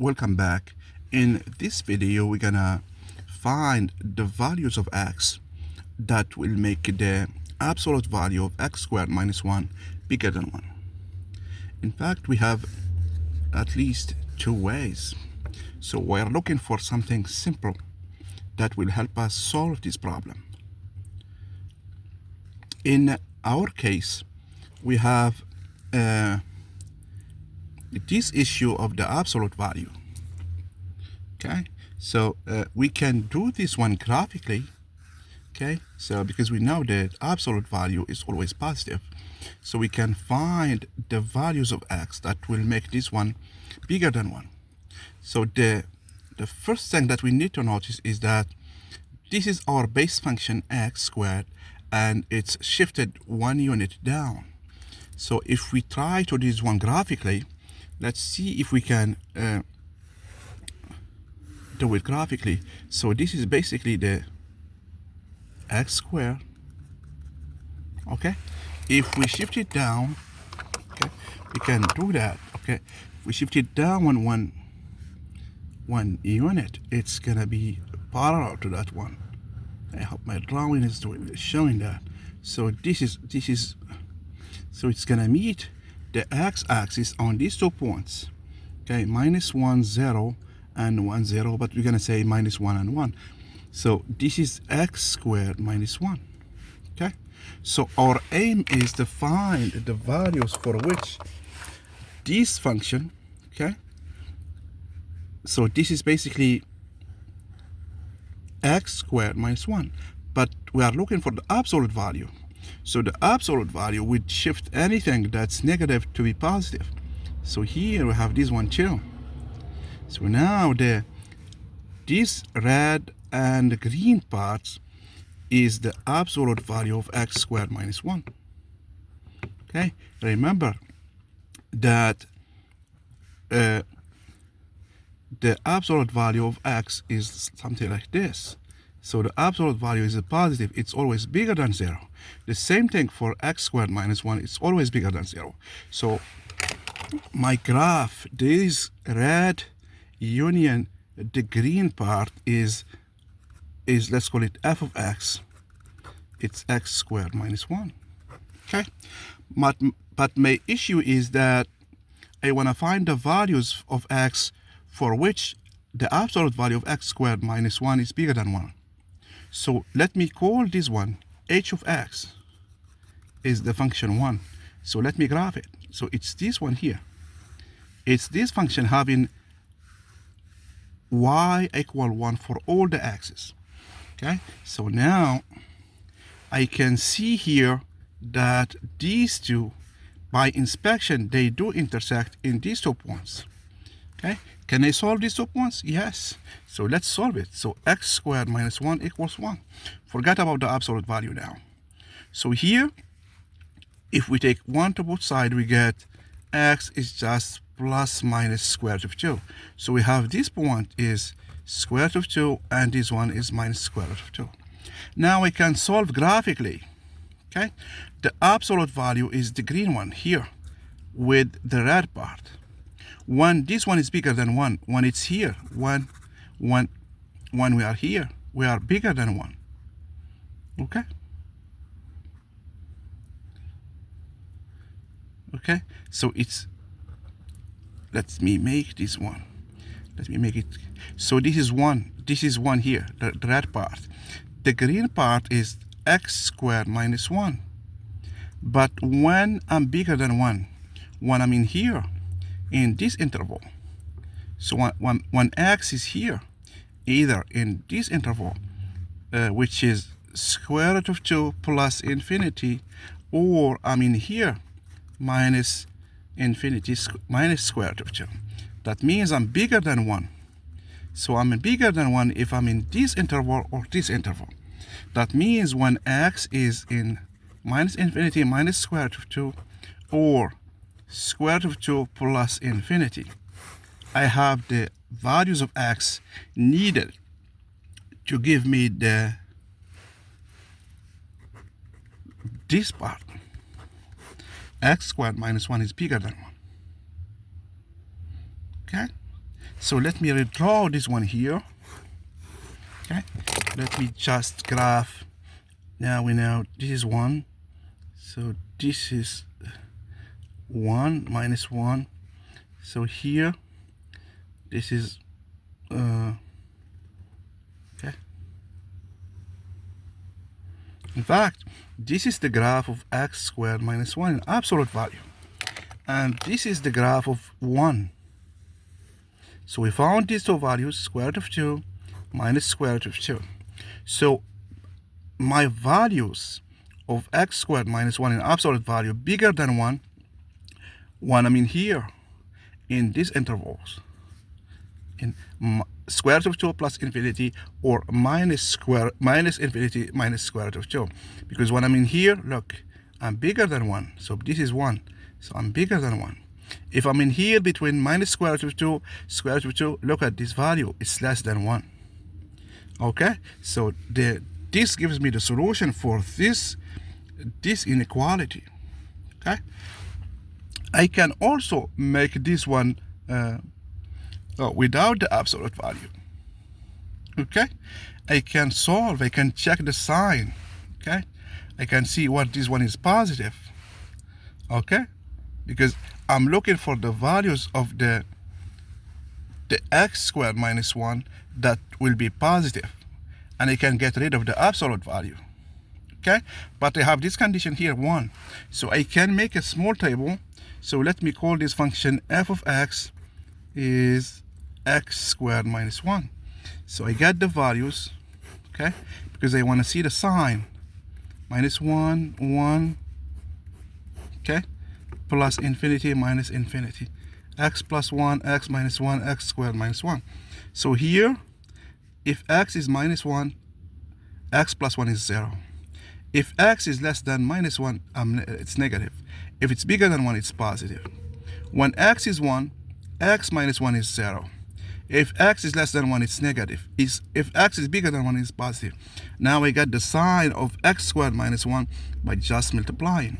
welcome back. In this video, we're gonna find the values of x that will make the absolute value of x squared minus 1 bigger than 1. In fact, we have at least two ways. So we're looking for something simple that will help us solve this problem. In our case, we have this issue of the absolute value. Okay, so we can do this one graphically. Okay, so because we know that absolute value is always positive, so we can find the values of x that will make this one bigger than 1. So the first thing that we need to notice is that this is our base function x squared, and it's shifted 1 unit down. So if we try to do this one graphically, let's see if we can do it graphically. So this is basically the x squared. Okay, if we shift it down, okay, we can do that. Okay, if we shift it down one unit, it's gonna be parallel to that one. I hope my drawing is showing that. So this is so it's gonna meet the x-axis on these 2 points. Okay, minus 1 0 and 1 0, but we're gonna say minus 1 and 1. So this is x squared minus 1. Okay, so our aim is to find the values for which this function, okay, so this is basically x squared minus 1, but we are looking for the absolute value. So the absolute value would shift anything that's negative to be positive. So here we have this one too. So now this red and green parts is the absolute value of x squared minus 1. Okay, remember that the absolute value of x is something like this. So the absolute value is a positive, it's always bigger than 0. The same thing for x squared minus 1, it's always bigger than 0. So my graph, this red union the green part is let's call it f of x. It's x squared minus 1. Okay, but my issue is that I want to find the values of x for which the absolute value of x squared minus 1 is bigger than 1. So let me call this one h of x is the function 1. So let me graph it. So it's this one here. It's this function having y equal 1 for all the x's. Okay, so now I can see here that these two, by inspection, they do intersect in these 2 points. Okay, can I solve these 2 points? Yes. So let's solve it. So x squared minus 1 equals 1. Forget about the absolute value now. So here, if we take 1 to both sides, we get x is just plus minus square root of 2. So we have this point is square root of 2, and this one is minus square root of 2. Now we can solve graphically. Okay, the absolute value is the green one here with the red part. This one is bigger than 1. When it's here, when we are here, we are bigger than 1. Okay. Okay, so it's, let me make this one. Let me make it. So this is 1. This is 1 here, the red part. The green part is x squared minus 1. But when I'm bigger than 1, when I'm in here, in this interval, so when x is here, either in this interval, which is square root of 2 plus infinity, or I'm in here, minus infinity minus square root of 2. That means I'm bigger than 1. So I'm bigger than 1 if I'm in this interval or this interval. That means when x is in minus infinity minus square root of 2 or square root of 2 plus infinity, I have the values of x needed to give me this part. X squared minus 1 is bigger than 1. Okay, So let me redraw this one here. Okay, let me just graph. Now we know this is 1. So this is 1 minus 1. So here, this is, okay. In fact, this is the graph of x squared minus 1 in absolute value. And this is the graph of 1. So we found these two values, square root of 2 minus square root of 2. So my values of x squared minus 1 in absolute value bigger than 1, here in these intervals, in square root of 2 plus infinity, or minus infinity minus square root of 2. Because when I'm in here, look, I'm bigger than 1. So this is 1. So I'm bigger than 1. If I'm in here between minus square root of 2, square root of 2, look at this value. It's less than 1. Okay? So this gives me the solution for this inequality. Okay? I can also make this one without the absolute value. Okay? I can solve, I can check the sign. Okay? I can see what this one is positive. Okay? Because I'm looking for the values of the x squared minus 1 that will be positive. And I can get rid of the absolute value. Okay? But I have this condition here, 1. So I can make a small table. So let me call this function f of x is x squared minus 1. So I get the values, okay? Because I want to see the sign. Minus 1, 1, okay? Plus infinity minus infinity. X plus 1, x minus 1, x squared minus 1. So here, if x is minus 1, x plus 1 is 0. If x is less than minus 1, it's negative. If it's bigger than 1, it's positive. When x is 1, x minus 1 is 0. If x is less than 1, it's negative. If x is bigger than 1, it's positive. Now I get the sign of x squared minus 1 by just multiplying.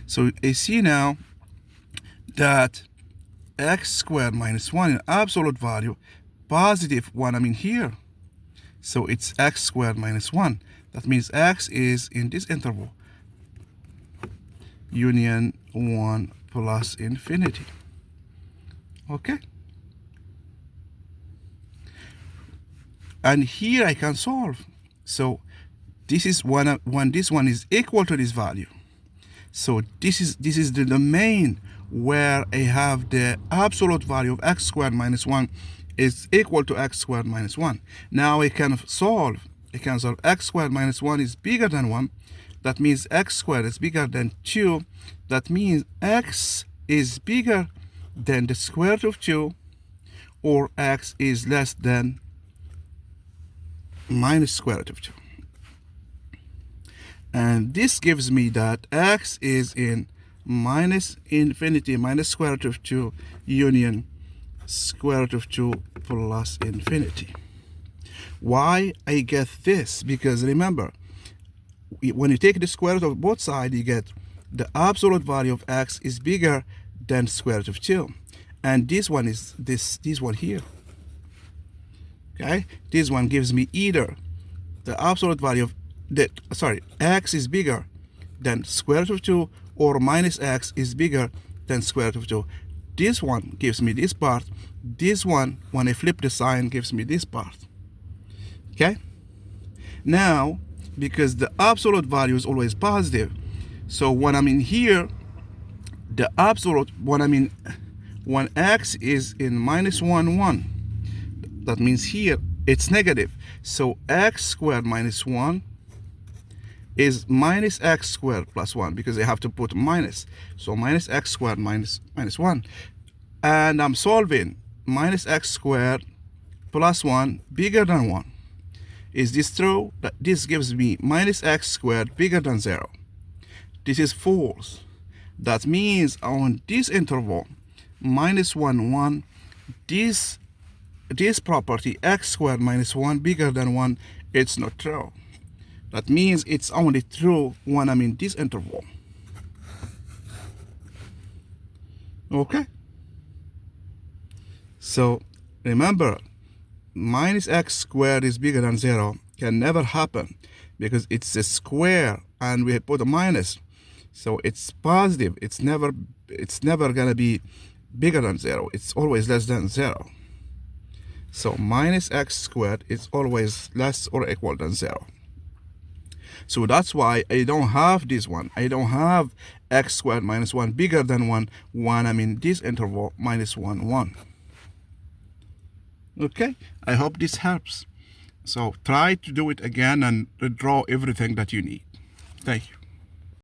So I see now that x squared minus 1 in absolute value, positive when I'm in here. So it's x squared minus 1. That means x is in this interval, union 1 plus infinity. Okay? And here I can solve. So this is when this one is equal to this value. So this is the domain where I have the absolute value of x squared minus 1 is equal to x squared minus 1. Now I can solve. X squared minus 1 is bigger than 1. That means x squared is bigger than 2. That means x is bigger than the square root of 2, or x is less than minus square root of 2. And this gives me that x is in minus infinity minus square root of 2 union square root of 2 plus infinity. Why I get this? Because remember, when you take the square root of both sides, you get the absolute value of x is bigger than square root of 2. And this one is this one here. Okay? This one gives me either the absolute value of x is bigger than square root of 2, or minus x is bigger than square root of 2. This one gives me this part. This one, when I flip the sign, gives me this part. Okay? Now, because the absolute value is always positive, so when I'm in here, the absolute, when x is in minus 1, 1, that means here it's negative. So x squared minus 1 is minus x squared plus 1, because I have to put minus. So minus x squared minus 1. And I'm solving minus x squared plus 1 bigger than 1. Is this true? This gives me minus x squared bigger than 0. This is false. That means on this interval, minus 1, 1, this property, x squared minus 1 bigger than 1, it's not true. That means it's only true when I'm in this interval. Okay? So remember, minus x squared is bigger than 0 can never happen because it's a square and we put a minus. So it's positive. It's never gonna be bigger than 0. It's always less than 0. So minus x squared is always less or equal than 0. So that's why I don't have this one. I don't have x squared minus 1 bigger than 1. I'm in this interval minus 1, 1. Okay, I hope this helps. So try to do it again and draw everything that you need. Thank you.